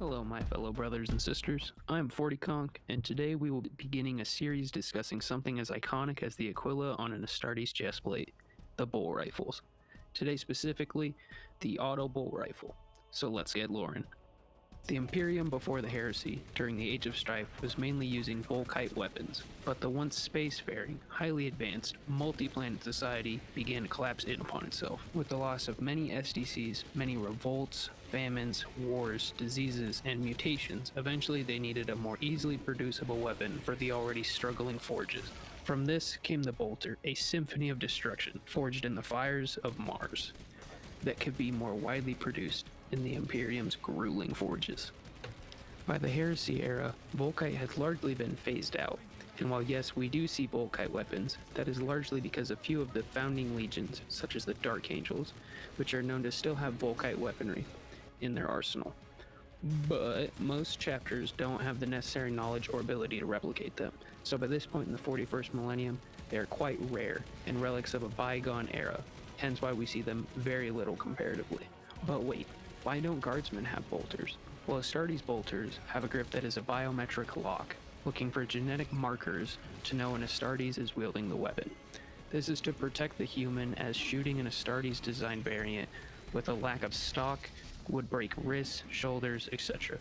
Hello, my fellow brothers and sisters. I'm 40 Conk, and today we will be beginning a series discussing something as iconic as the Aquila on an Astartes chest plate, the bolt rifles. Today specifically, the auto bolt rifle. So let's get lorin'. The Imperium before the Heresy, during the Age of Strife, was mainly using Volkite weapons, but the once spacefaring, highly advanced, multi-planet society began to collapse in upon itself. With the loss of many SDCs, many revolts, famines, wars, diseases, and mutations, eventually they needed a more easily producible weapon for the already struggling forges. From this came the Bolter, a symphony of destruction, forged in the fires of Mars, that could be more widely produced in the Imperium's grueling forges. By the Heresy era, Volkite had largely been phased out, and while yes, we do see Volkite weapons, that is largely because a few of the founding legions, such as the Dark Angels, which are known to still have Volkite weaponry in their arsenal. But most chapters don't have the necessary knowledge or ability to replicate them, so by this point in the 41st millennium, they are quite rare and relics of a bygone era, hence why we see them very little comparatively. But wait, why don't guardsmen have bolters? Well, Astartes bolters have a grip that is a biometric lock, looking for genetic markers to know when Astartes is wielding the weapon. This is to protect the human, as shooting an Astartes design variant with a lack of stock would break wrists, shoulders, etc.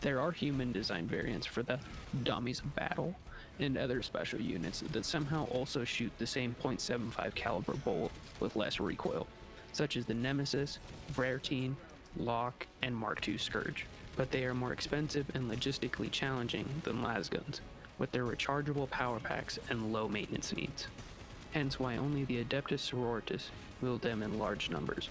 There are human design variants for the dummies of battle and other special units that somehow also shoot the same .75 caliber bolt with less recoil, such as the Nemesis, Vrartine, Locke, and Mark II Scourge, but they are more expensive and logistically challenging than lasguns, with their rechargeable power packs and low maintenance needs. Hence why only the Adeptus Sororitas wield them in large numbers.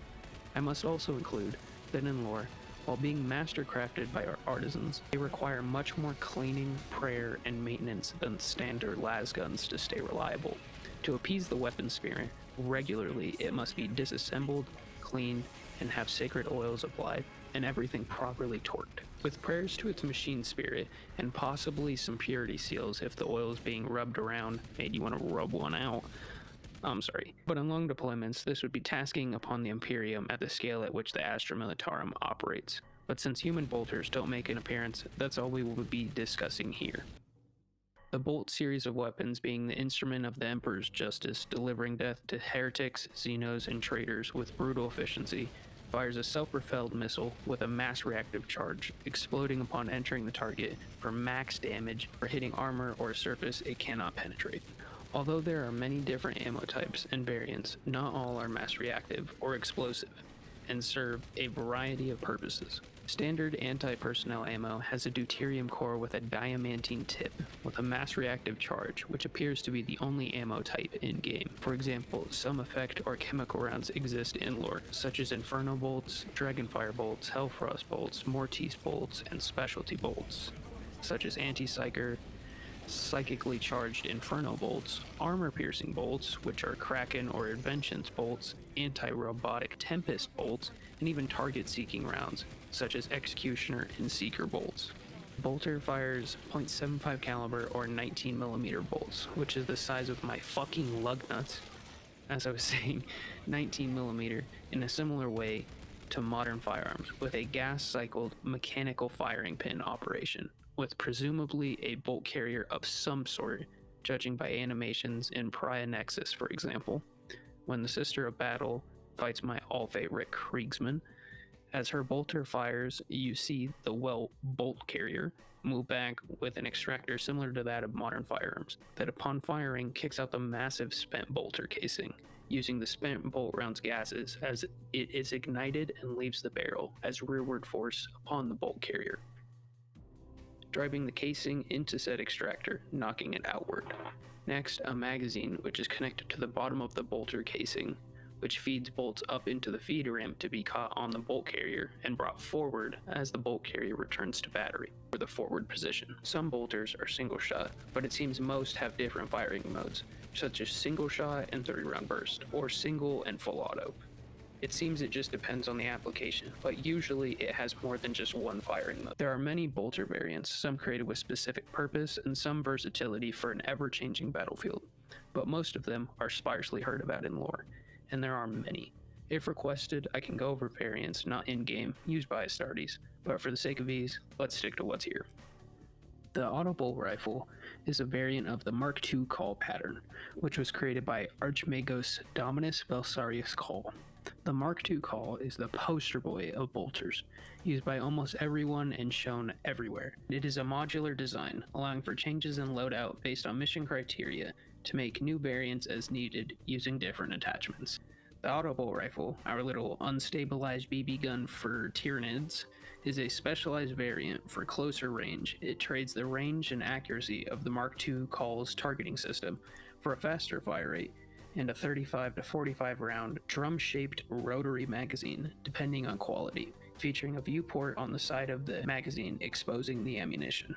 I must also include that in lore, while being master-crafted by our artisans, they require much more cleaning, prayer, and maintenance than standard lasguns to stay reliable. To appease the weapon spirit, regularly it must be disassembled, cleaned, and have sacred oils applied, and everything properly torqued. With prayers to its machine spirit, and possibly some purity seals if the oils being rubbed around made you want to rub one out. But in long deployments, this would be tasking upon the Imperium at the scale at which the Astra Militarum operates. But since human bolters don't make an appearance, that's all we will be discussing here. The Bolt series of weapons being the instrument of the Emperor's justice, delivering death to heretics, xenos, and traitors with brutal efficiency, fires a self-propelled missile with a mass reactive charge, exploding upon entering the target for max damage for hitting armor or a surface it cannot penetrate. Although there are many different ammo types and variants, not all are mass reactive or explosive, and serve a variety of purposes. Standard anti-personnel ammo has a deuterium core with a diamantine tip, with a mass reactive charge, which appears to be the only ammo type in-game. For example, some effect or chemical rounds exist in lore, such as Inferno bolts, Dragonfire bolts, Hellfrost bolts, Mortice bolts, and specialty bolts, such as Anti-Psyker, psychically charged Inferno bolts, armor-piercing bolts, which are Kraken or Inventions bolts, anti-robotic Tempest bolts, and even target-seeking rounds, such as Executioner and Seeker bolts. Bolter fires .75 caliber or 19mm bolts, which is the size of my fucking lug nuts. As I was saying, 19mm in a similar way to modern firearms, with a gas-cycled mechanical firing pin operation, with presumably a bolt carrier of some sort, judging by animations in Pariah Nexus, for example, when the Sister of Battle fights my all-favorite Kriegsman. As her bolter fires, you see the bolt carrier move back with an extractor similar to that of modern firearms, that upon firing kicks out the massive spent bolter casing, using the spent bolt rounds gases as it is ignited and leaves the barrel as rearward force upon the bolt carrier, driving the casing into said extractor, knocking it outward. Next, a magazine which is connected to the bottom of the bolter casing, which feeds bolts up into the feed ramp to be caught on the bolt carrier and brought forward as the bolt carrier returns to battery, for the forward position. Some bolters are single shot, but it seems most have different firing modes, such as single shot and 30-round burst, or single and full auto. It seems it just depends on the application, but usually it has more than just one firing mode. There are many bolter variants, some created with specific purpose and some versatility for an ever-changing battlefield, but most of them are sparsely heard about in lore, and there are many. If requested, I can go over variants not in-game used by astartes, but for the sake of ease, let's stick to what's here. The auto bolt rifle is a variant of the Mark II call pattern, which was created by Archimagos Dominus Belisarius Call. The Mark II call is the poster boy of bolters, used by almost everyone and shown everywhere. It is a modular design, allowing for changes in loadout based on mission criteria to make new variants as needed using different attachments. The auto bolt rifle, our little unstabilized BB gun for Tyranids, is a specialized variant for closer range. It trades the range and accuracy of the Mark II call's targeting system for a faster fire rate and a 35 to 45 round drum-shaped rotary magazine, depending on quality, featuring a viewport on the side of the magazine exposing the ammunition.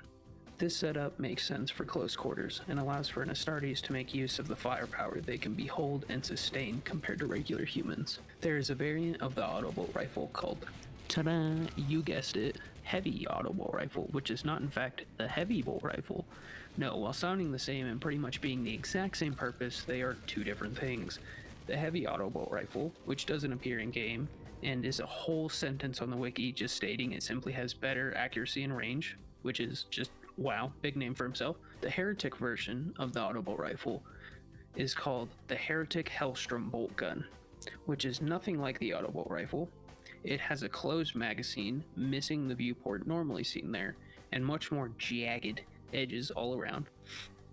This setup makes sense for close quarters and allows for an astartes to make use of the firepower they can behold and sustain compared to regular humans. There is a variant of the auto bolt rifle called, ta-da, you guessed it, heavy auto bolt rifle, which is not in fact the heavy bolt rifle. No, while sounding the same and pretty much being the exact same purpose, they are two different things. The heavy auto bolt rifle, which doesn't appear in game, and is a whole sentence on the wiki just stating it simply has better accuracy and range, which is just wow, big name for himself. The heretic version of the auto bolt rifle is called the Heretic Hellstrom bolt gun, which is nothing like the auto bolt rifle. It has a closed magazine, missing the viewport normally seen there, and much more jagged edges all around,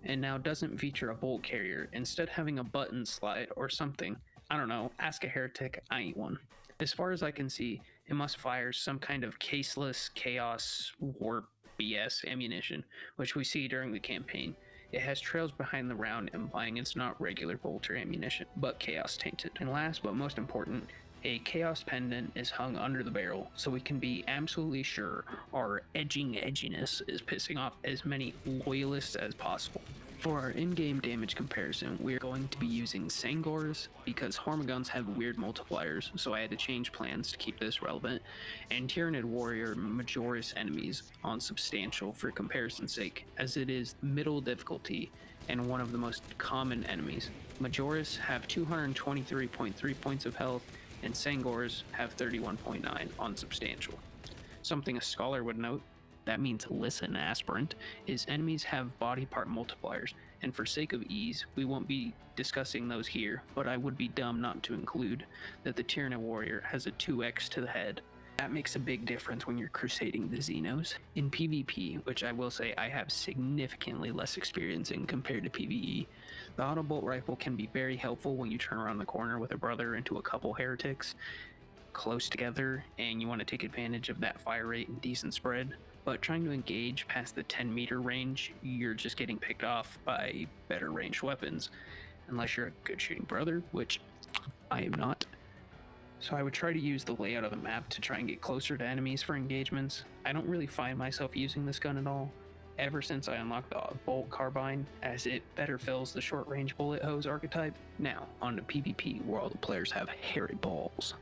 and now doesn't feature a bolt carrier, instead having a button slide or something. I don't know, ask a heretic, I ain't one. As far as I can see, it must fire some kind of caseless chaos warp BS ammunition, which we see during the campaign. It has trails behind the round, implying it's not regular bolter ammunition, but chaos tainted. And last but most important, a chaos pendant is hung under the barrel, so we can be absolutely sure our edginess is pissing off as many loyalists as possible. For our in-game damage comparison, we're going to be using Sangors because Hormaguns have weird multipliers, so I had to change plans to keep this relevant, and Tyranid Warrior Majoris enemies on Substantial for comparison's sake, as it is middle difficulty and one of the most common enemies. Majoris have 223.3 points of health, and Sangors have 31.9 on Substantial. Something a scholar would note, that means listen aspirant, is enemies have body part multipliers, and for sake of ease, we won't be discussing those here, but I would be dumb not to include that the Tyranid Warrior has a 2x to the head. That makes a big difference when you're crusading the Xenos. In PvP, which I will say I have significantly less experience in compared to PvE, the auto bolt rifle can be very helpful when you turn around the corner with a brother into a couple heretics close together and you want to take advantage of that fire rate and decent spread. But trying to engage past the 10-meter range, you're just getting picked off by better ranged weapons, unless you're a good shooting brother, which I am not. So I would try to use the layout of the map to try and get closer to enemies for engagements. I don't really find myself using this gun at all, ever since I unlocked the bolt carbine, as it better fills the short range bullet hose archetype. Now, on to PvP, where all the players have hairy balls.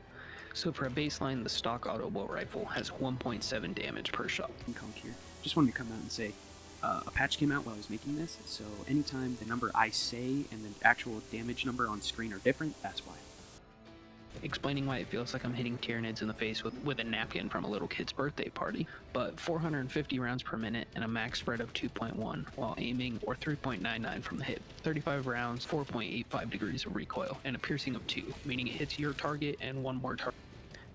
So for a baseline, the stock auto bolt rifle has 1.7 damage per shot. Conk here. Just wanted to come out and say, a patch came out while I was making this, so anytime the number I say and the actual damage number on screen are different, that's why. Explaining why it feels like I'm hitting Tyranids in the face with a napkin from a little kid's birthday party. But 450 rounds per minute and a max spread of 2.1 while aiming, or 3.99 from the hip. 35 rounds, 4.85 degrees of recoil, and a piercing of 2, meaning it hits your target and one more target.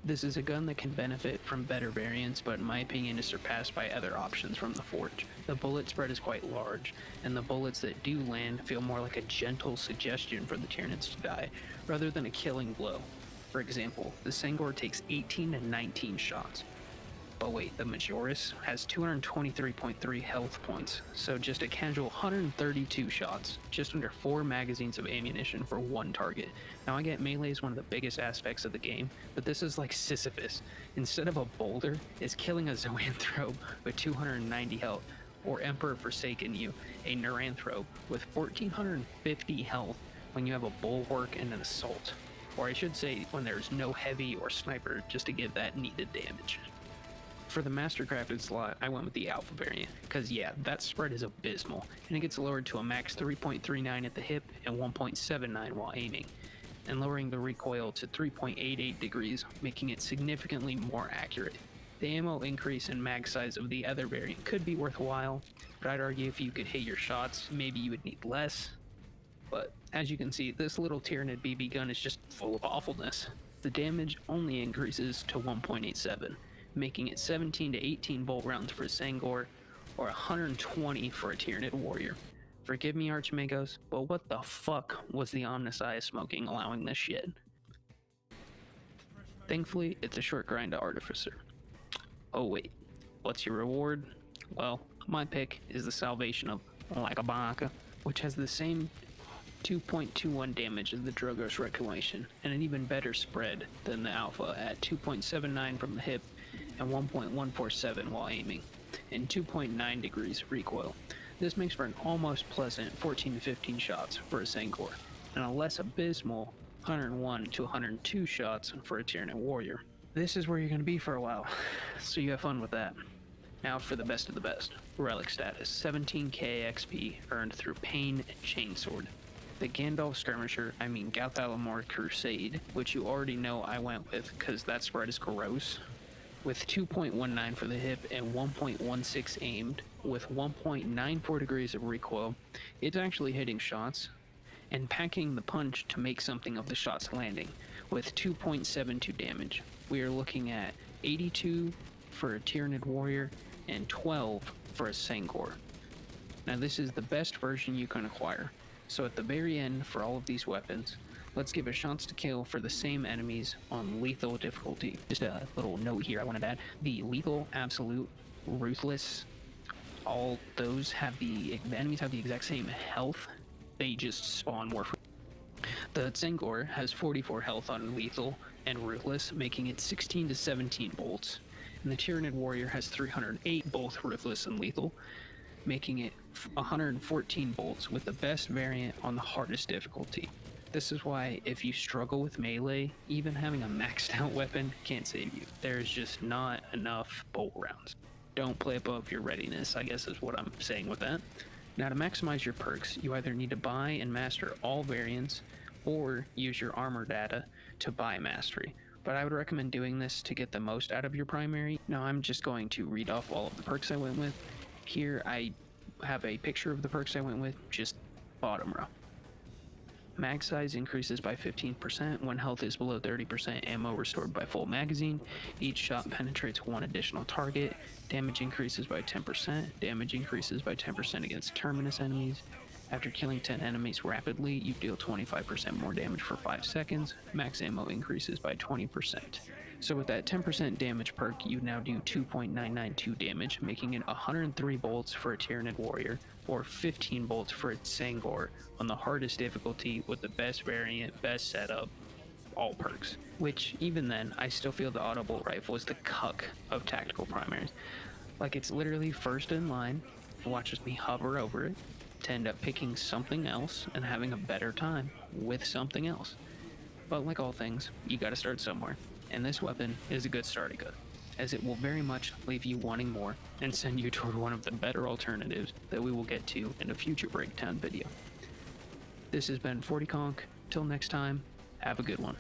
This is a gun that can benefit from better variants, but in my opinion is surpassed by other options from the Forge. The bullet spread is quite large, and the bullets that do land feel more like a gentle suggestion for the Tyranids to die, rather than a killing blow. For example, the Sangor takes 18 to 19 shots. But wait, the Majoris has 223.3 health points, so just a casual 132 shots, just under 4 magazines of ammunition for one target. Now I get melee is one of the biggest aspects of the game, but this is like Sisyphus. Instead of a boulder, it's killing a Zoanthrope with 290 health, or Emperor Forsaken You, a Neuranthrope with 1450 health when you have a Bulwark and an Assault. Or I should say, when there's no heavy or sniper, just to give that needed damage. For the Mastercrafted slot, I went with the Alpha variant, because yeah, that spread is abysmal, and it gets lowered to a max 3.39 at the hip and 1.79 while aiming. and lowering the recoil to 3.88 degrees, making it significantly more accurate. The ammo increase and mag size of the other variant could be worthwhile, but I'd argue if you could hit your shots, maybe you would need less. But as you can see, this little Tyranid BB gun is just full of awfulness. The damage only increases to 1.87, making it 17 to 18 bolt rounds for a Sangor, or 120 for a Tyranid Warrior. Forgive me, Archmagos, but what the fuck was the Omnissiah smoking allowing this shit? Thankfully, it's a short grind to Artificer. Oh wait, what's your reward? Well, my pick is the Salvation of Lagabaka, which has the same 2.21 damage as the Drogo's Reclamation, and an even better spread than the Alpha at 2.79 from the hip and 1.147 while aiming, and 2.9 degrees recoil. This makes for an almost pleasant 14 to 15 shots for a Sangor, and a less abysmal 101 to 102 shots for a Tyranid Warrior. This is where you're going to be for a while, so you have fun with that. Now for the best of the best. Relic status, 17k XP earned through Pain and Chainsword. The Gandalf Skirmisher, Gauthalamor Crusade, which you already know I went with because that spread is gross, with 2.19 for the hip and 1.16 aimed, with 1.94 degrees of recoil. It's actually hitting shots, and packing the punch to make something of the shots landing, with 2.72 damage. We are looking at 82 for a Tyranid Warrior and 12 for a Sangor. Now this is the best version you can acquire, so at the very end for all of these weapons, let's give a shots to kill for the same enemies on lethal difficulty. Just a little note here I wanted to add. The lethal, absolute, ruthless, all those have the enemies have the exact same health, they just spawn more. The Sangor has 44 health on lethal and ruthless, making it 16 to 17 bolts, and the Tyranid Warrior has 308 both ruthless and lethal, making it 114 bolts with the best variant on the hardest difficulty. This is why if you struggle with melee, even having a maxed out weapon can't save you. There's just not enough bolt rounds. Don't play above your readiness, I guess is what I'm saying with that. Now to maximize your perks, you either need to buy and master all variants, or use your armor data to buy mastery. But I would recommend doing this to get the most out of your primary. Now I'm just going to read off all of the perks I went with. Here I have a picture of the perks I went with, just bottom row. Mag size increases by 15% when health is below 30%, ammo restored by full magazine. Each shot penetrates one additional target. Damage increases by 10%. Damage increases by 10% against terminus enemies. After killing 10 enemies rapidly, you deal 25% more damage for 5 seconds. Max ammo increases by 20%. So with that 10% damage perk, you now do 2.992 damage, making it 103 bolts for a Tyranid Warrior, or 15 bolts for a Sangor on the hardest difficulty with the best variant, best setup, all perks. Which, even then, I still feel the auto bolt rifle is the cuck of tactical primaries. Like, it's literally first in line, watches me hover over it, to end up picking something else and having a better time with something else. But like all things, you gotta start somewhere, and this weapon is a good starting gun, as it will very much leave you wanting more and send you toward one of the better alternatives that we will get to in a future breakdown video. This has been 40 Conk. Till next time, have a good one.